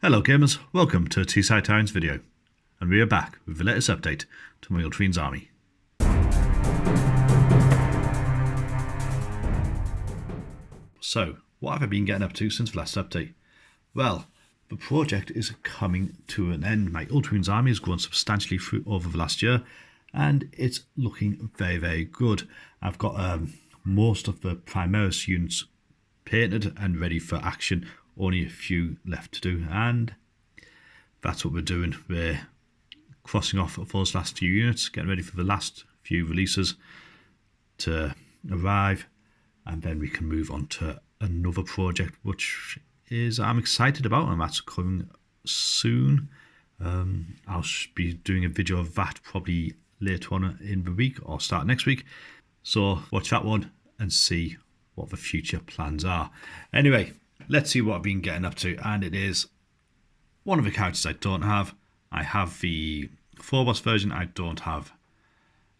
Hello gamers, welcome to a Teesside Towns video, and we are back with the latest update to my Ultramarines army. So, what have I been getting up to since the last update? Well, the project is coming to an end. My Ultramarines army has grown substantially through over the last year, and it's looking very good. I've got most of the Primaris units painted and ready for action. Only a few left to do, and that's what we're doing. We're crossing off of those last few units, getting ready for the last few releases to arrive, and then we can move on to another project which is I'm excited about, and that's coming soon. I'll be doing a video of that probably later on in the week or start next week, so watch that one and see what the future plans are. Anyway, let's see what I've been getting up to, and it is one of the characters I don't have. I have the Phobos version, I don't have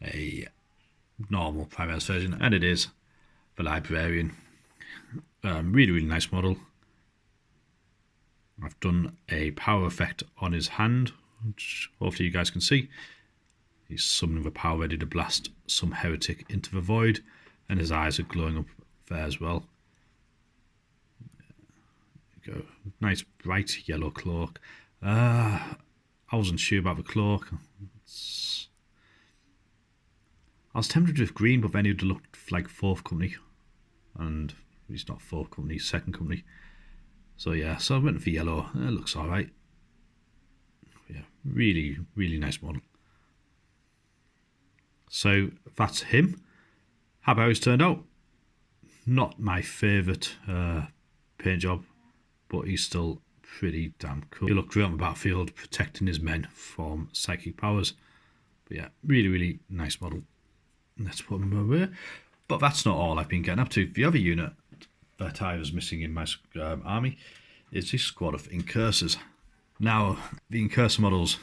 a normal Primaris version, and it is the Librarian. Really nice model. I've done a power effect on his hand, which hopefully you guys can see. He's summoning the power ready to blast some heretic into the void, and his eyes are glowing up there as well. Go. Nice bright yellow cloak. I wasn't sure about the cloak. I was tempted with green, but then it looked like fourth company, and he's not fourth company, he's second company. So yeah, so I went for yellow. It looks alright. Yeah, really nice model. So that's him. How about he's turned out? Not my favourite paint job, but he's still pretty damn cool. He looked great on the battlefield, protecting his men from psychic powers. But yeah, really nice model. Let's put him away. But that's not all I've been getting up to. The other unit that I was missing in my army is this squad of Incursors. Now, the Incursor models,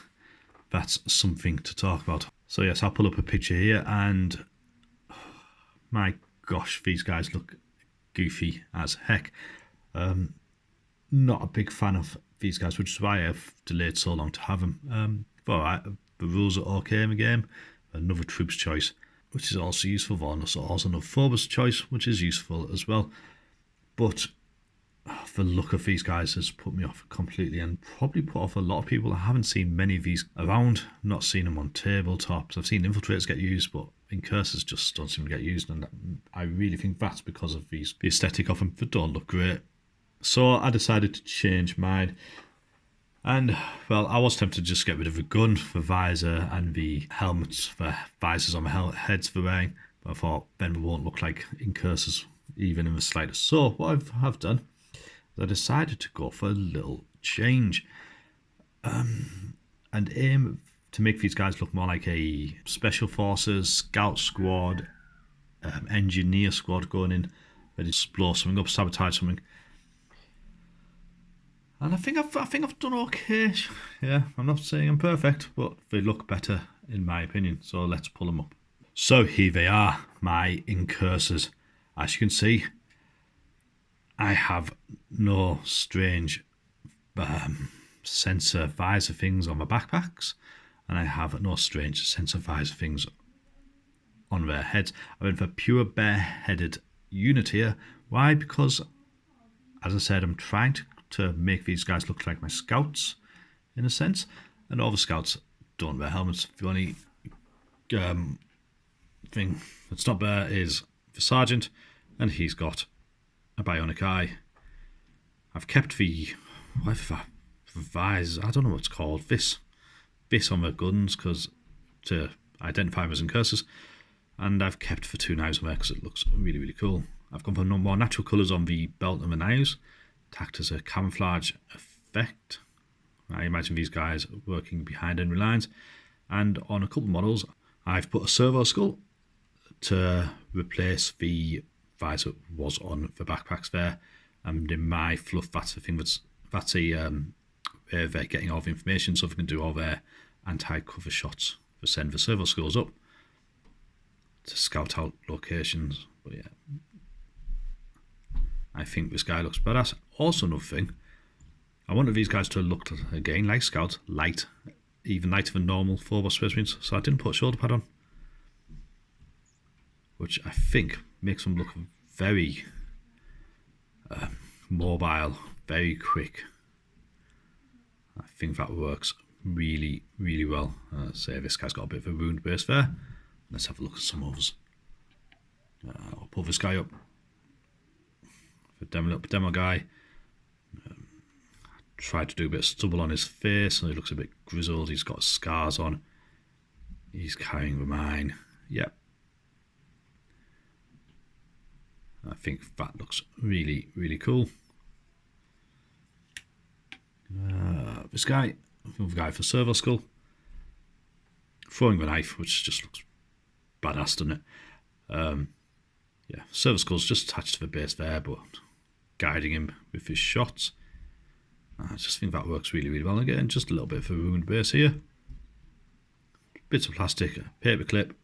that's something to talk about. So yes, I'll pull up a picture here, and my gosh, these guys look goofy as heck. Not a big fan of these guys, which is why I've delayed so long to have them. But alright, the rules are okay in the game. Another troops choice, which is also useful. Also another Phobos choice, which is useful as well. But the look of these guys has put me off completely, and probably put off a lot of people. I haven't seen many of these around, not seen them on tabletops. I've seen infiltrators get used, but Incursors just don't seem to get used, and I really think that's because of the aesthetic of them. They don't look great. So I decided to change mine, and well, I was tempted to just get rid of the gun, the visor, and the helmets, the visors on the heads for wearing, but I thought then we won't look like Incursors even in the slightest. So what I have done is I decided to go for a little change, and aim to make these guys look more like a special forces, scout squad, engineer squad going in, ready to blow something up, sabotage something. And I think I've done okay. Yeah, I'm not saying I'm perfect, but they look better in my opinion. So let's pull them up. So here they are, my Incursors. As you can see, I have no strange sensor visor things on my backpacks, and I have no strange sensor visor things on their heads. I went for pure bare-headed unit here. Why? Because, as I said, I'm trying to make these guys look like my scouts in a sense, and all the scouts don't wear helmets. The only thing that's not there is the sergeant, and he's got a bionic eye. I've kept the visor, I don't know what it's called, this on the guns, because to identify them as Incursors, and I've kept the two knives on there because it looks really cool. I've gone for more natural colours on the belt and the knives, tacked as a camouflage effect. I imagine these guys working behind enemy lines. And on a couple of models, I've put a servo skull to replace the visor was on the backpacks there. And in my fluff, that's the thing that's they're getting all the information, so they can do all their anti-cover shots to send the servo skulls up to scout out locations. But yeah, I think this guy looks badass. Also another thing, I wanted these guys to look, again, like Scouts, light, even lighter than normal 4-boss Space Marines, so I didn't put a shoulder pad on, which I think makes them look very mobile, very quick. I think that works really, really well. Say this guy's got a bit of a wound base there. Let's have a look at some others. I'll pull this guy up. The demo guy. Tried to do a bit of stubble on his face, and he looks a bit grizzled. He's got scars on. He's carrying the mine. Yep. I think that looks really, really cool. This guy, another guy for servo skull, throwing the knife, which just looks badass, doesn't it? Yeah, servo skull's just attached to the base there, but guiding him with his shots. I just think that works really, really well. Again, just a little bit of a wound base here. Bits of plastic, paper clip,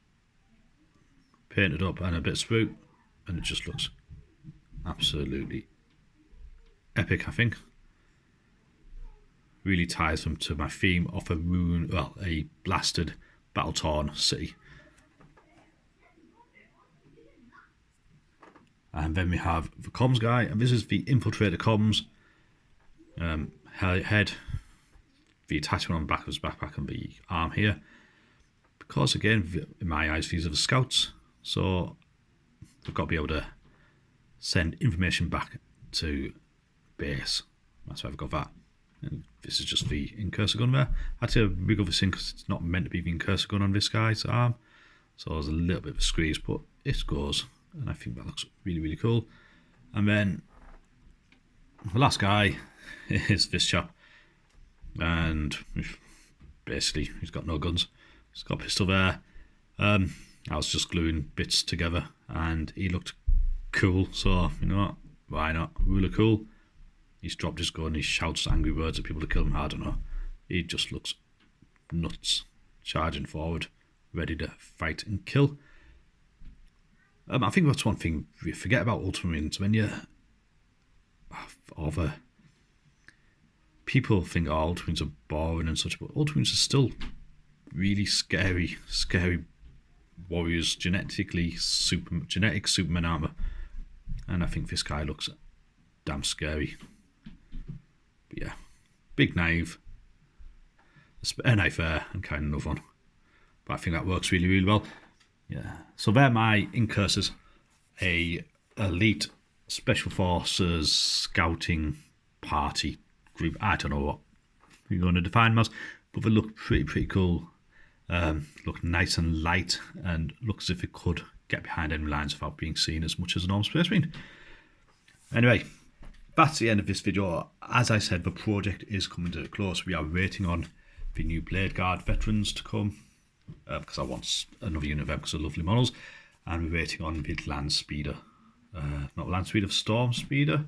painted up, and a bit of sprue, and it just looks absolutely epic, I think. Really ties them to my theme of a ruined, well, a blasted, battle-torn city. And then we have the comms guy, and this is the infiltrator comms. Head, the attachment on the back of his backpack, and the arm here. Because again, in my eyes, these are the scouts, so they've got to be able to send information back to base. That's why I've got that. And this is just the incursor gun there. I had to wiggle this in because it's not meant to be the incursor gun on this guy's arm, so there's a little bit of a squeeze, but it goes, and I think that looks really, really cool. And then the last guy is this chap, and basically he's got no guns. He's got a pistol there. I was just gluing bits together, and he looked cool, so you know what, why not? Really cool. He's dropped his gun, he shouts angry words at people to kill him. I don't know, he just looks nuts, charging forward, ready to fight and kill. I think that's one thing you forget about Ultramarines. When you people think Ultramarines are boring and such, but Ultramarines are still really scary warriors, genetic Superman armor, and I think this guy looks damn scary. But yeah, big knife, a knife there, and kind of another one. But I think that works really, really well. Yeah, so they're my incursors, a elite special forces scouting party group. I don't know what you're going to define them as, but they look pretty cool. Look nice and light, and look as if it could get behind enemy lines without being seen as much as a normal Space Marine. Anyway, that's the end of this video. As I said, the project is coming to a close. We are waiting on the new Blade Guard veterans to come, because I want another unit of them because they're lovely models, and we're waiting on the Land Speeder, not Land Speeder, Storm Speeder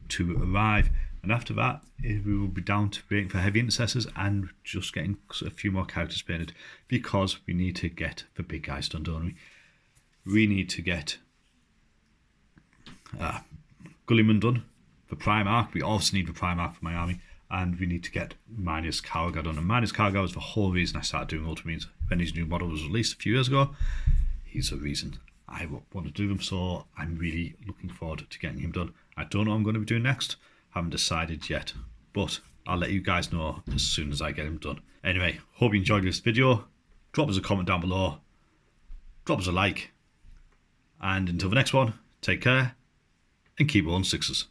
to arrive. And after that, we will be down to waiting for heavy intercessors and just getting a few more characters painted, because we need to get the big guys done, don't we? We need to get Gulliman done for Primarch. We also need the Primarch for my army, and we need to get Minus Karga done. And Minus Karga was the whole reason I started doing Ultramarines. When his new model was released a few years ago, he's the reason I want to do them, so I'm really looking forward to getting him done. I don't know what I'm going to be doing next. Haven't decided yet, but I'll let you guys know as soon as I get him done. Anyway, hope you enjoyed this video. Drop us a comment down below, drop us a like, and until the next one, take care and keep on sixes.